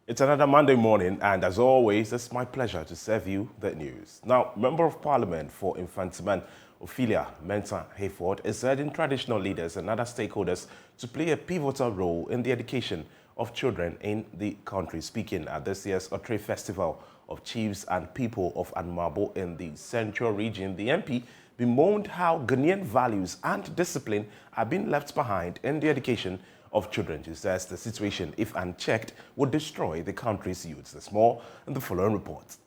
It's another Monday morning, and as always, it's my pleasure to serve you the news. Now, Member of Parliament for Infantiman Ophelia Mensah Hayford is urging traditional leaders and other stakeholders to play a pivotal role in the education of children in the country. Speaking at this year's Otre Festival of Chiefs and People of Anmabo in the Central Region, the MP bemoaned how Ghanaian values and discipline are being left behind in the education of children. She says the situation, if unchecked, would destroy the country's youths. There's more in the following report.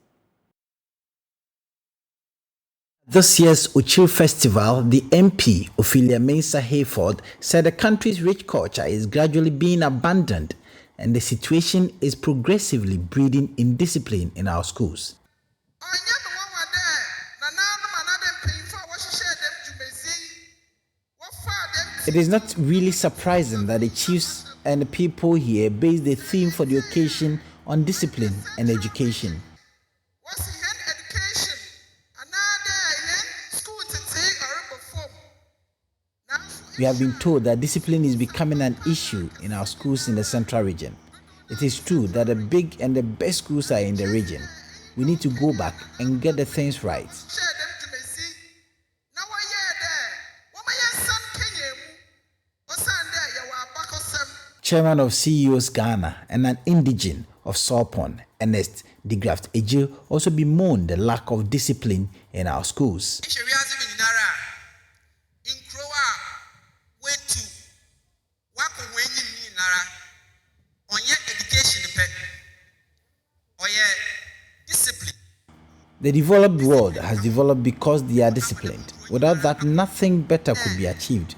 This year's Otre Festival, the MP, Ophelia Mensah Hayford, said the country's rich culture is gradually being abandoned and the situation is progressively breeding indiscipline in our schools. It is not really surprising that the chiefs and the people here base the theme for the occasion on discipline and education. We have been told that discipline is becoming an issue in our schools in the Central Region. It is true that the big and the best schools are in the region. We need to go back and get the things right. Chairman of CEOs Ghana and an indigene of Sorpon, Ernest de Graft Ejil, also bemoaned the lack of discipline in our schools. The developed world has developed because they are disciplined. Without that, nothing better could be achieved.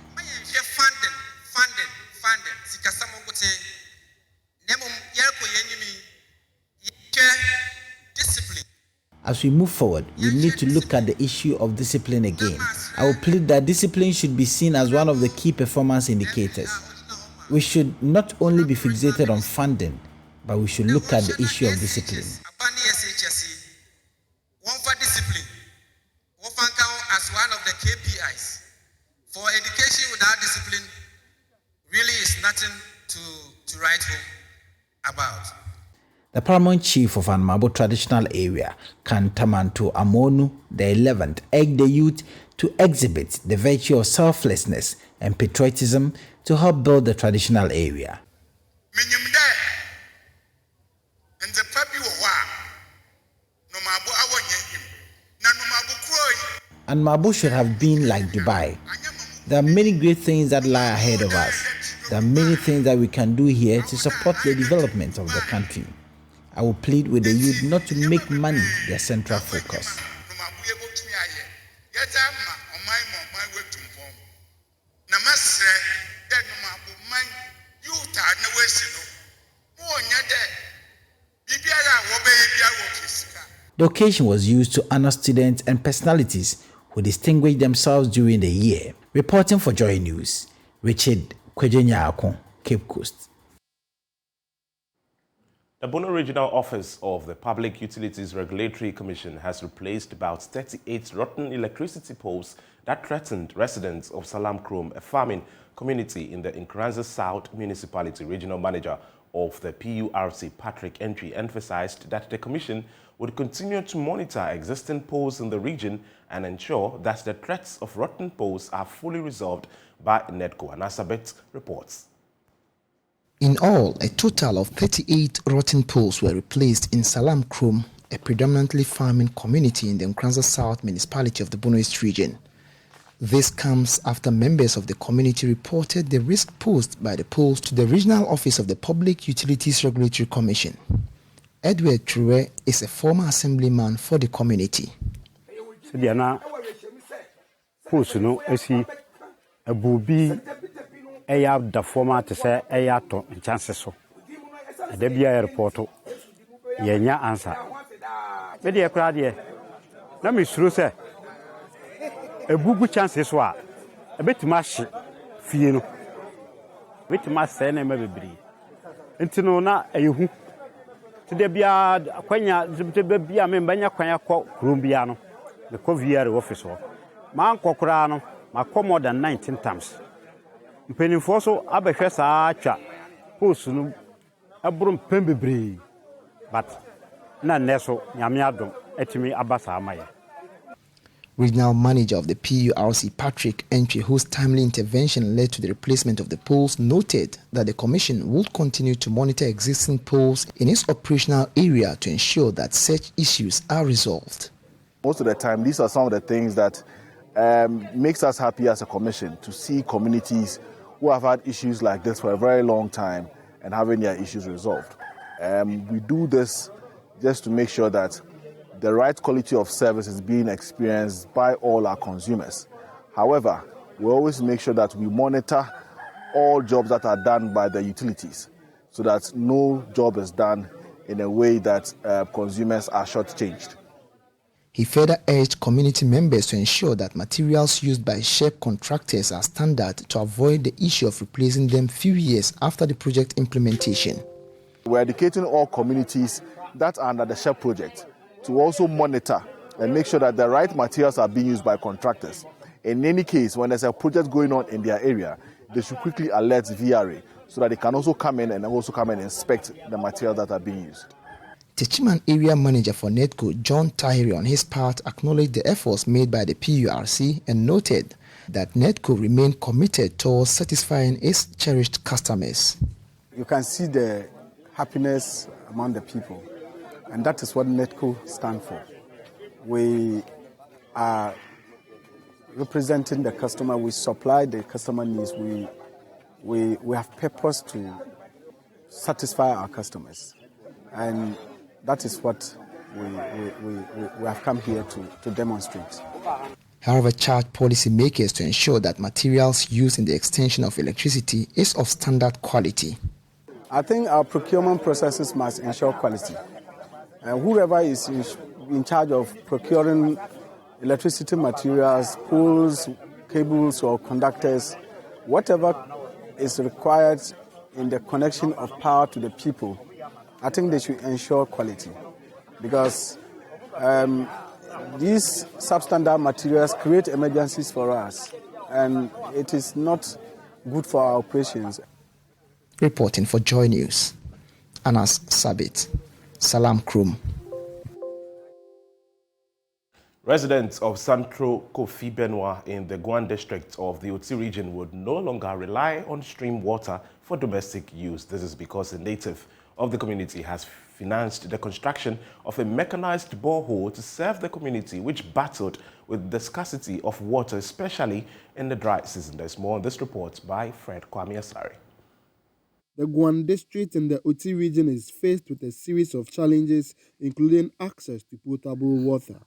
As we move forward, we need to look at the issue of discipline again. I will plead that discipline should be seen as one of the key performance indicators. We should not only be fixated on funding, but we should look at the issue of discipline. As one of the KPIs for education without discipline really is nothing to write home about. The paramount chief of Anmabo traditional area, Kantamanto Amonu the 11th, urged the youth to exhibit the virtue of selflessness and patriotism to help build the traditional area. Anmabo should have been like Dubai. There are many great things that lie ahead of us. There are many things that we can do here to support the development of the country. I will plead with the youth not to make money their central focus. The occasion was used to honor students and personalities who distinguished themselves during the year. Reporting for JoyNews, Richard Kwesi, Cape Coast. The Bono Regional Office of the Public Utilities Regulatory Commission has replaced about 38 rotten electricity poles that threatened residents of Salam Krom, a farming community in the Nkranza South Municipality. Regional Manager of the PURC, Patrick Entry, emphasized that the Commission would continue to monitor existing poles in the region and ensure that the threats of rotten poles are fully resolved by NEDCO. Anasabet reports. In all, a total of 38 rotten poles were replaced in Salam Krom, a predominantly farming community in the Nkranza South Municipality of the Bono East region. This comes after members of the community reported the risk posed by the poles to the Regional Office of the Public Utilities Regulatory Commission. Edward True is a former assemblyman for the community. The former to say to chances so. The BI report, yenya answer. Media crowd ye. Let me through say a bugu chances wa a bit mash fieno. Bit mash say name baby. Intino na a you. To the bia quenya the baby, I mean banya quenya Columbiano, the Covier officer. Man Cocrano, my more than 19 times. Penny Fosso, Abashasa, post no a broom pembebre, but na neso nyame adom etimi abasa amaye. Regional manager of the PURC, Patrick Entry, whose timely intervention led to the replacement of the poles, noted that the commission would continue to monitor existing poles in its operational area to ensure that such issues are resolved. Most of the time, these are some of the things that makes us happy as a commission to see communities who have had issues like this for a very long time and having their issues resolved. We do this just to make sure that the right quality of service is being experienced by all our consumers. However, we always make sure that we monitor all jobs that are done by the utilities so that no job is done in a way that consumers are shortchanged. He further urged community members to ensure that materials used by SHEP contractors are standard to avoid the issue of replacing them few years after the project implementation. We're educating all communities that are under the SHEP project to also monitor and make sure that the right materials are being used by contractors. In any case, when there's a project going on in their area, they should quickly alert VRA so that they can also come in and inspect the materials that are being used. Techiman area manager for NEDCO, John Tahiri, on his part, acknowledged the efforts made by the PURC and noted that NEDCO remained committed towards satisfying its cherished customers. You can see the happiness among the people, and that is what NEDCO stands for. We are representing the customer, we supply the customer needs, we have purpose to satisfy our customers, and that is what we have come here to demonstrate. However, charged policymakers to ensure that materials used in the extension of electricity is of standard quality. I think our procurement processes must ensure quality. Whoever is in charge of procuring electricity materials, poles, cables or conductors, whatever is required in the connection of power to the people, I think they should ensure quality, because these substandard materials create emergencies for us, and it is not good for our operations. Reporting for Joy News, Anas Sabit, Salam Krum. Residents of Santro Coffee Benia in the Guan district of the Oti region would no longer rely on stream water for domestic use. This is because a native of the community has financed the construction of a mechanized borehole to serve the community, which battled with the scarcity of water, especially in the dry season. There's more on this report by Fred Kwame Asari. The Guan district in the Oti region is faced with a series of challenges, including access to potable water.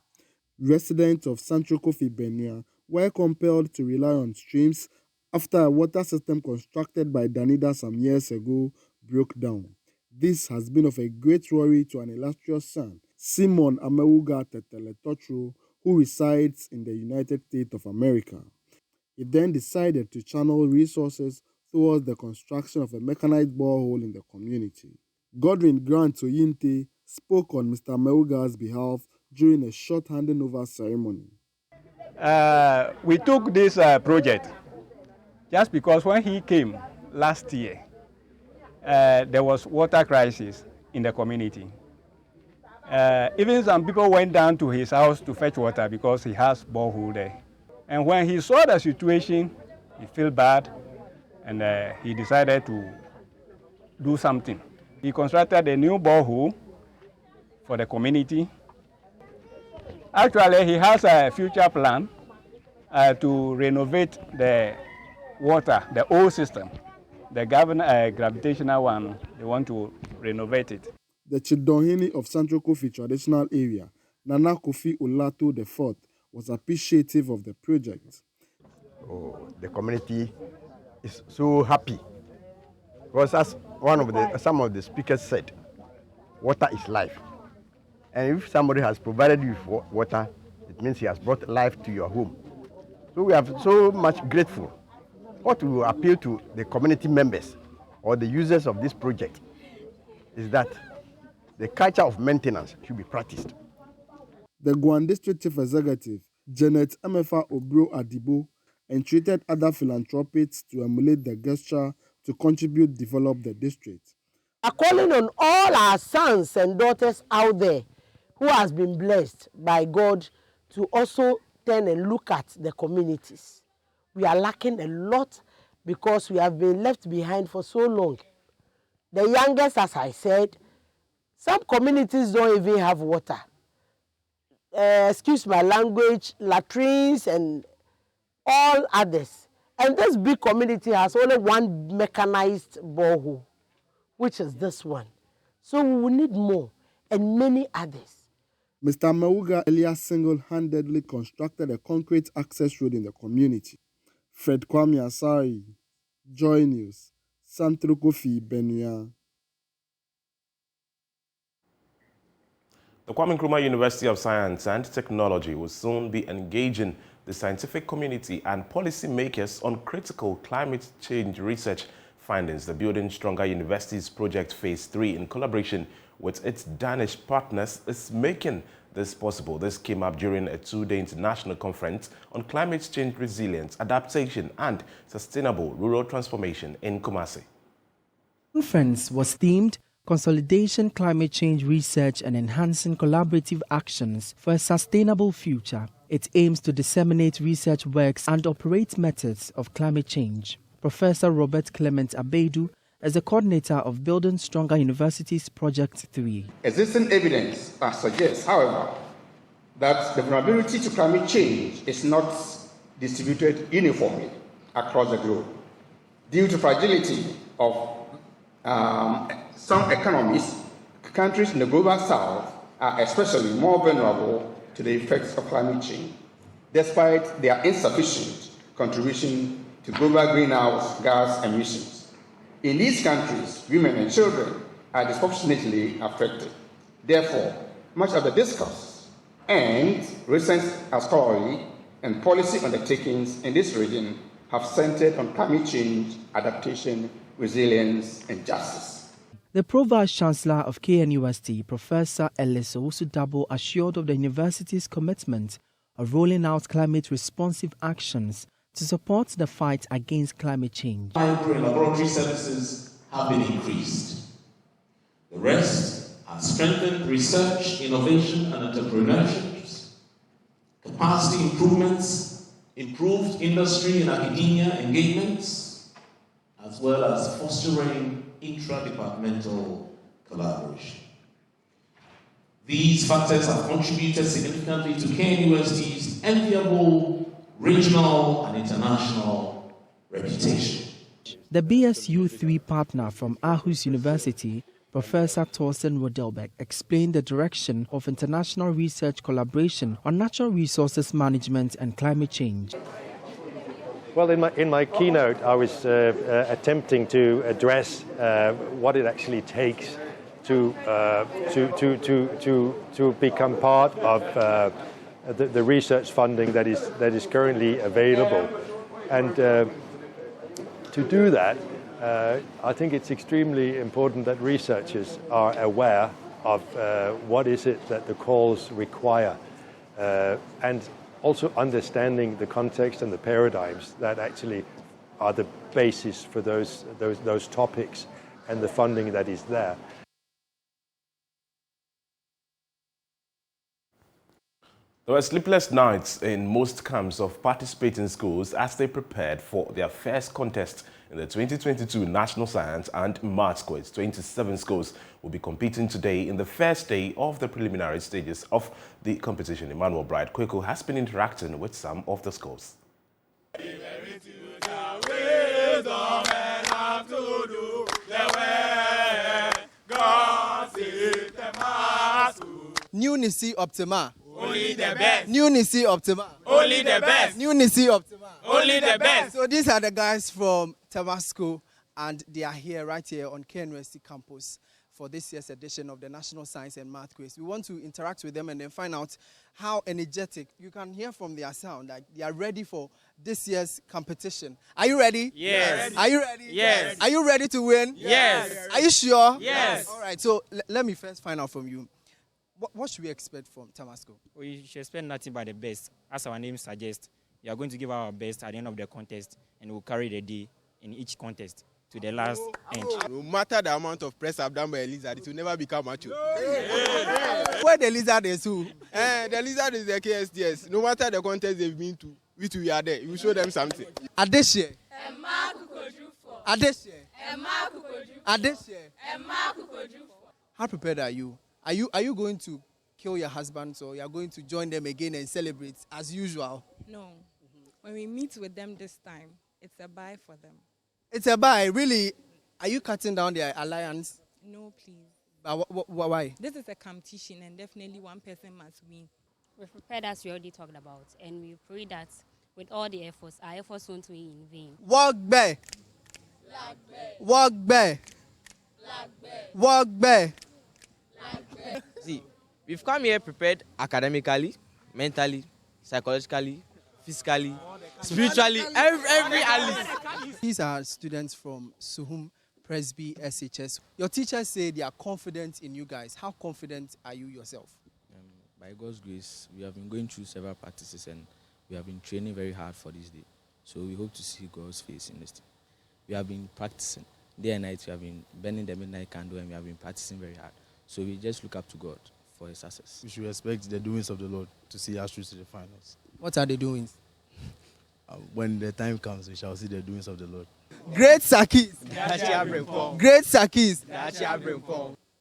Residents of Santro Coffee Benia were compelled to rely on streams after a water system constructed by Danida some years ago broke down. This has been of a great worry to an illustrious son, Simon Amewuga Tetele Totro, who resides in the United States of America. He then decided to channel resources towards the construction of a mechanized borehole in the community. Godwin Grant Oyinte spoke on Mr. Amewuga's behalf during a short handing over ceremony. We took this project just because when he came last year, there was water crisis in the community. Even some people went down to his house to fetch water because he has borehole there. And when he saw the situation, he felt bad, and he decided to do something. He constructed a new borehole for the community. Actually, he has a future plan to renovate the water, the old system. The gravitational one, they want to renovate it. The Chidonhini of Santro Coffee traditional area, Nana Kofi Olato IV, was appreciative of the project. The community is so happy because as some of the speakers said, water is life. And if somebody has provided you with water, it means he has brought life to your home. So we are so much grateful. What we will appeal to the community members or the users of this project is that the culture of maintenance should be practiced. The Guan District Chief Executive, Janet Emefa Obro Adibo, entreated other philanthropists to emulate the gesture to contribute develop the district. are calling on all our sons and daughters out there who has been blessed by God to also turn and look at the communities. We are lacking a lot because we have been left behind for so long. The youngest, as I said, some communities don't even have water. Excuse my language, latrines and all others. And this big community has only one mechanized borehole, which is this one. So we will need more and many others. Mr. Mawuga earlier single-handedly constructed a concrete access road in the community. Fred Kwame Asari, Joy News, Santro Coffee Benia. The Kwame Nkrumah University of Science and Technology will soon be engaging the scientific community and policymakers on critical climate change research findings. The Building Stronger Universities Project Phase 3, in collaboration with its Danish partners, is making this possible. This came up during a two-day international conference on climate change resilience, adaptation and sustainable rural transformation in Kumasi. The conference was themed Consolidation Climate Change Research and Enhancing Collaborative Actions for a Sustainable Future. It aims to disseminate research works and operate methods of climate change. Professor Robert Clement Abedu is the coordinator of Building Stronger Universities Project 3. Existing evidence suggests, however, that the vulnerability to climate change is not distributed uniformly across the globe. Due to fragility of some economies, countries in the global south are especially more vulnerable to the effects of climate change, despite their insufficient contribution to global greenhouse gas emissions. In these countries, women and children are disproportionately affected. Therefore, much of the discourse and recent scholarly and policy undertakings in this region have centered on climate change, adaptation, resilience, and justice. The Pro-Vice Chancellor of KNUST, Professor Ellis Owusu-Dabo, assured of the university's commitment of rolling out climate-responsive actions to support the fight against climate change. Micro and laboratory services have been increased. The rest are strengthened research, innovation, and entrepreneurship, capacity improvements, improved industry and academia engagements, as well as fostering intra-departmental collaboration. These factors have contributed significantly to KNUST's enviable regional and international reputation. The BSU3 partner from Aarhus University, Professor Thorsten Rodelbeck, explained the direction of international research collaboration on natural resources management and climate change. Well, in my keynote, I was attempting to address what it actually takes to become part of the research funding that is currently available, and to do that, I think it's extremely important that researchers are aware of what is it that the calls require, and also understanding the context and the paradigms that actually are the basis for those topics and the funding that is there. There were sleepless nights in most camps of participating schools as they prepared for their first contest in the 2022 National Science and Maths Quiz. 27 schools will be competing today in the first day of the preliminary stages of the competition. Emmanuel Bright Kweko has been interacting with some of the schools. New Nisi Optima. Only the best. New Nisi Optima. Only the best. New Nisi Optima. Only the best. So these are the guys from Tabasco, and they are here right here on KNUST campus for this year's edition of the National Science and Math Quiz. We want to interact with them and then find out how energetic. You can hear from their sound that they are ready for this year's competition. Are you ready? Yes. Are you ready? Yes. Are you ready to win? Yes. Are you sure? Yes. All right. So let me first find out from you. What should we expect from Tabasco? We should expect nothing but the best. As our name suggests, we are going to give our best at the end of the contest, and we'll carry the day in each contest. to the last end. No matter the amount of press I've done by a lizard, it will never become macho. Where the lizard is who? The lizard is the KSTS. No matter the contest they've been to, we are there. You show them something. Adeshe. How prepared are you? Are you going to kill your husbands or you are going to join them again and celebrate as usual? No. When we meet with them this time, it's a bye for them. It's a bye, really. Are you cutting down their alliance? No, please. Why? This is a competition and definitely one person must win. We've prepared as we already talked about, and we pray that with all the efforts, our efforts won't be in vain. Walk back. Walk back. Walk back. See, we've come here prepared academically, mentally, psychologically, physically, spiritually, every alice. These are students from Suhum Presby SHS. Your teachers say they are confident in you guys. How confident are you yourself? By God's grace, we have been going through several practices and we have been training very hard for this day. So we hope to see God's face in this thing. We have been practicing. Day and night, we have been burning the midnight candle and we have been practicing very hard. So we just look up to God for his success. We should expect the doings of the Lord to see us through to the finals. What are the doings? When the time comes, we shall see the doings of the Lord. Great Sakis. Great Sakis.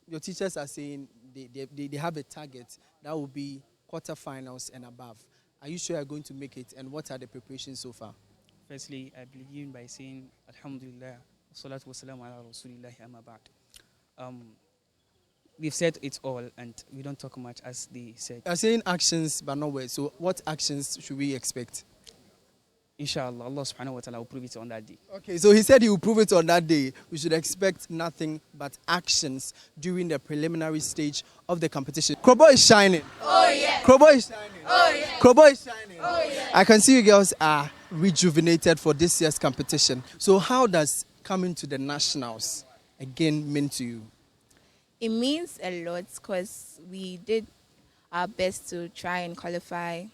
Your teachers are saying they have a target that will be quarterfinals and above. Are you sure you're going to make it? And what are the preparations so far? Firstly, I begin by saying Alhamdulillah, salatu wassalamu ala rasulillahi amma ba'd. We've said it all and we don't talk much as they said. You're saying actions but not words. So what actions should we expect? Inshallah, Allah subhanahu wa ta'ala will prove it on that day. Okay, so he said he will prove it on that day. We should expect nothing but actions during the preliminary stage of the competition. Krobo is shining. Oh yeah. Krobo is shining. Oh yeah. Krobo is shining. Oh yeah. I can see you girls are rejuvenated for this year's competition. So how does coming to the nationals again mean to you? It means a lot because we did our best to try and qualify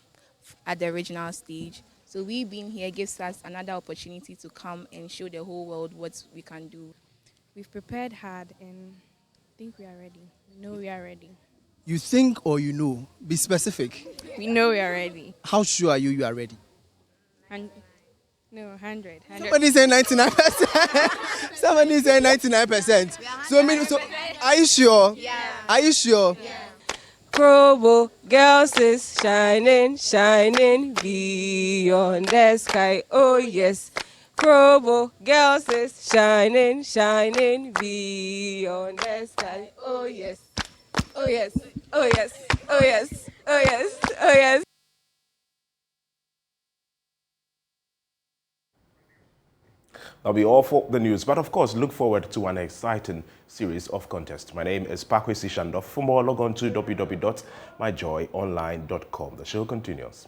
at the regional stage. So we being here gives us another opportunity to come and show the whole world what we can do. We've prepared hard and I think we are ready. We know we are ready. You think or you know? Be specific. We know we are ready. How sure are you are ready? No, 100. Somebody say 99%. Somebody say 99%. So are you sure? Yeah. Are you sure? Yeah. Krobo, girls is shining, shining beyond the sky. Oh yes. Krobo, girls is shining, shining beyond the sky. Oh yes. Oh yes. Oh yes. Oh yes. Oh yes. Oh yes. That'll be all for the news, but of course, look forward to an exciting series of contests. My name is Kwesi Schandorf. For more, log on to www.myjoyonline.com. The show continues.